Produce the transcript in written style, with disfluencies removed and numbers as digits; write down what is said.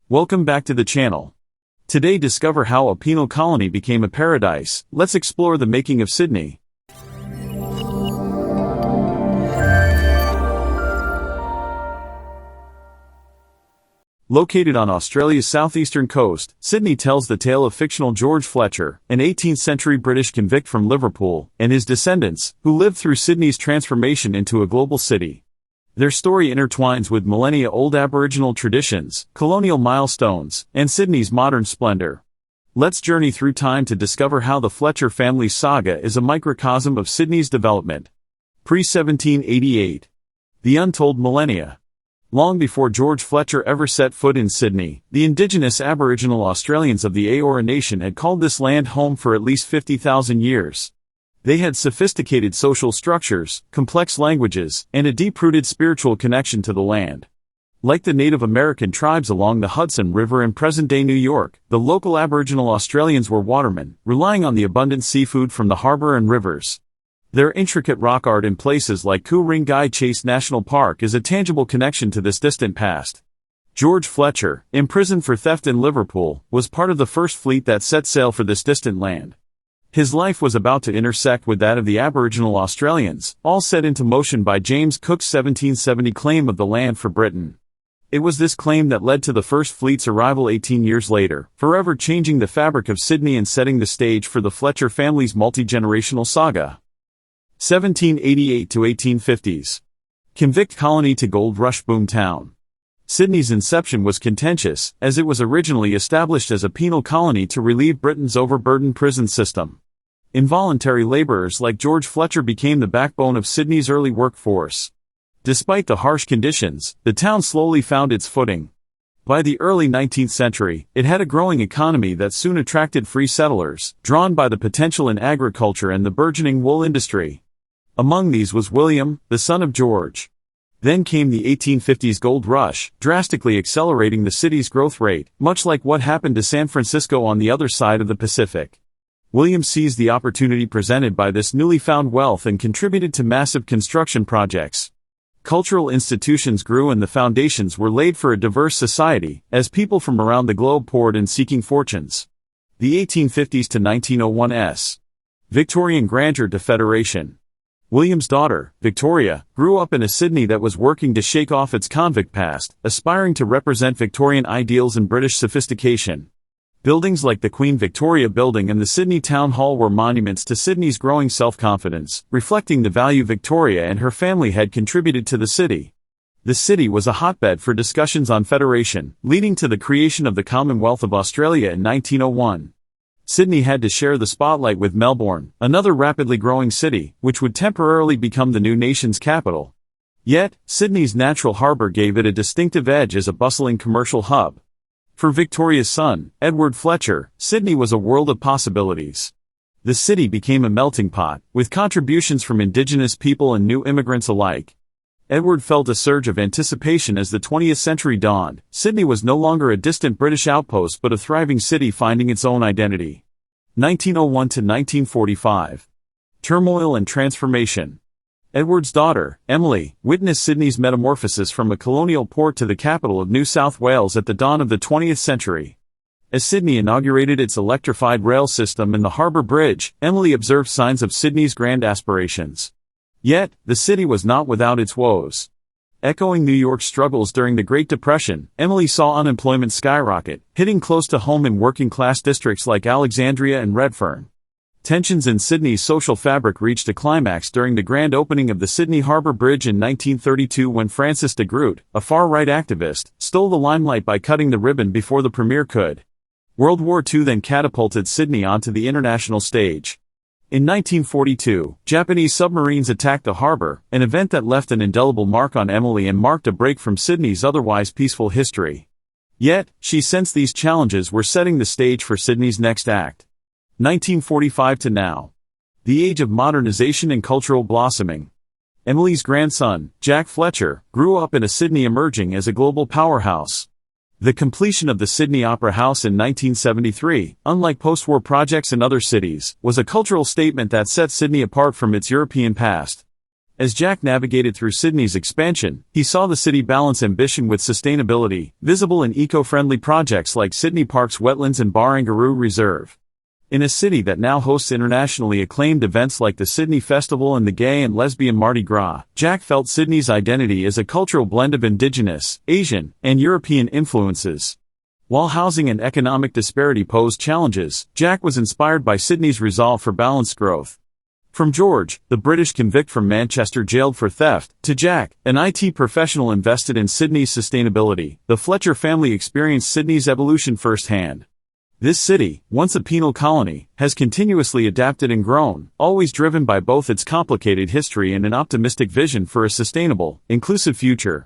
Welcome back to the channel. Today discover how a penal colony became a paradise. Let's explore the making of Sydney. Located on Australia's southeastern coast, Sydney tells the tale of fictional George Fletcher, an 18th-century British convict from Liverpool, and his descendants, who lived through Sydney's transformation into a global city. Their story intertwines with millennia-old Aboriginal traditions, colonial milestones, and Sydney's modern splendor. Let's journey through time to discover how the Fletcher family's saga is a microcosm of Sydney's development. Pre-1788. The Untold Millennia. Long before George Fletcher ever set foot in Sydney, the Indigenous Aboriginal Australians of the Eora nation had called this land home for at least 50,000 years. They had sophisticated social structures, complex languages, and a deep-rooted spiritual connection to the land. Like the Native American tribes along the Hudson River in present-day New York, the local Aboriginal Australians were watermen, relying on the abundant seafood from the harbour and rivers. Their intricate rock art in places like Ku-ring-gai Chase National Park is a tangible connection to this distant past. George Fletcher, imprisoned for theft in Liverpool, was part of the first fleet that set sail for this distant land. His life was about to intersect with that of the Aboriginal Australians, all set into motion by James Cook's 1770 claim of the land for Britain. It was this claim that led to the first fleet's arrival 18 years later, forever changing the fabric of Sydney and setting the stage for the Fletcher family's multi-generational saga. 1788 to 1850s. Convict colony to gold rush boom town. Sydney's inception was contentious, as it was originally established as a penal colony to relieve Britain's overburdened prison system. Involuntary labourers like George Fletcher became the backbone of Sydney's early workforce. Despite the harsh conditions, the town slowly found its footing. By the early 19th century, it had a growing economy that soon attracted free settlers, drawn by the potential in agriculture and the burgeoning wool industry. Among these was William, the son of George. Then came the 1850s gold rush, drastically accelerating the city's growth rate, much like what happened to San Francisco on the other side of the Pacific. William seized the opportunity presented by this newly found wealth and contributed to massive construction projects. Cultural institutions grew and the foundations were laid for a diverse society, as people from around the globe poured in seeking fortunes. The 1850s to 1901s. Victorian grandeur to federation. William's daughter, Victoria, grew up in a Sydney that was working to shake off its convict past, aspiring to represent Victorian ideals and British sophistication. Buildings like the Queen Victoria Building and the Sydney Town Hall were monuments to Sydney's growing self-confidence, reflecting the value Victoria and her family had contributed to the city. The city was a hotbed for discussions on federation, leading to the creation of the Commonwealth of Australia in 1901. Sydney had to share the spotlight with Melbourne, another rapidly growing city, which would temporarily become the new nation's capital. Yet, Sydney's natural harbour gave it a distinctive edge as a bustling commercial hub. For Victoria's son, Edward Fletcher, Sydney was a world of possibilities. The city became a melting pot, with contributions from Indigenous people and new immigrants alike. Edward felt a surge of anticipation as the 20th century dawned. Sydney was no longer a distant British outpost but a thriving city finding its own identity. 1901 to 1945. Turmoil and transformation. Edward's daughter, Emily, witnessed Sydney's metamorphosis from a colonial port to the capital of New South Wales at the dawn of the 20th century. As Sydney inaugurated its electrified rail system and the Harbour Bridge, Emily observed signs of Sydney's grand aspirations. Yet, the city was not without its woes. Echoing New York's struggles during the Great Depression, Emily saw unemployment skyrocket, hitting close to home in working-class districts like Alexandria and Redfern. Tensions in Sydney's social fabric reached a climax during the grand opening of the Sydney Harbour Bridge in 1932 when Francis de Groot, a far-right activist, stole the limelight by cutting the ribbon before the premier could. World War II then catapulted Sydney onto the international stage. In 1942, Japanese submarines attacked the harbour, an event that left an indelible mark on Emily and marked a break from Sydney's otherwise peaceful history. Yet, she sensed these challenges were setting the stage for Sydney's next act. 1945 to now. The age of modernization and cultural blossoming. Emily's grandson, Jack Fletcher, grew up in a Sydney emerging as a global powerhouse. The completion of the Sydney Opera House in 1973, unlike post-war projects in other cities, was a cultural statement that set Sydney apart from its European past. As Jack navigated through Sydney's expansion, he saw the city balance ambition with sustainability, visible in eco-friendly projects like Sydney Park's Wetlands and Barangaroo Reserve. In a city that now hosts internationally acclaimed events like the Sydney Festival and the Gay and Lesbian Mardi Gras, Jack felt Sydney's identity as a cultural blend of Indigenous, Asian, and European influences. While housing and economic disparity posed challenges, Jack was inspired by Sydney's resolve for balanced growth. From George, the British convict from Manchester jailed for theft, to Jack, an IT professional invested in Sydney's sustainability, the Fletcher family experienced Sydney's evolution firsthand. This city, once a penal colony, has continuously adapted and grown, always driven by both its complicated history and an optimistic vision for a sustainable, inclusive future.